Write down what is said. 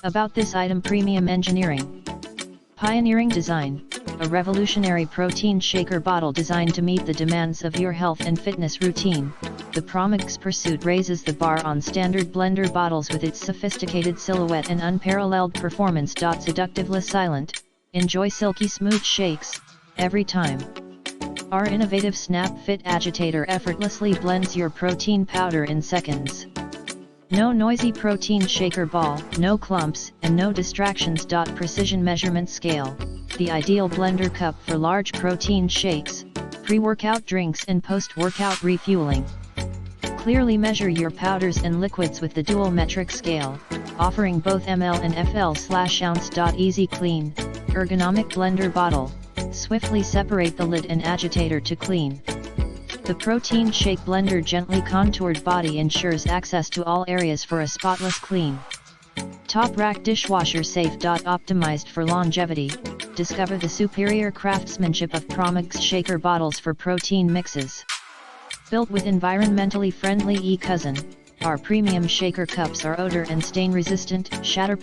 About this item: premium engineering. Pioneering design, a revolutionary protein shaker bottle designed to meet the demands of your health and fitness routine. The Promixx Pursuit raises the bar on standard blender bottles with its sophisticated silhouette and unparalleled performance. Seductively silent, enjoy silky smooth shakes, every time. Our innovative Snap Fit agitator effortlessly blends your protein powder in seconds. No noisy protein shaker ball, no clumps, and no distractions. Precision measurement scale, the ideal blender cup for large protein shakes, pre-workout drinks and post-workout refueling. Clearly measure your powders and liquids with the dual metric scale, offering both ml and fl/ounce. Easy clean, ergonomic blender bottle, swiftly separate the lid and agitator to clean. The protein shake blender gently contoured body ensures access to all areas for a spotless clean. Top rack dishwasher safe. Optimized for longevity, discover the superior craftsmanship of Promixx shaker bottles for protein mixes. Built with environmentally friendly e-cousin, our premium shaker cups are odor and stain resistant, shatterproof.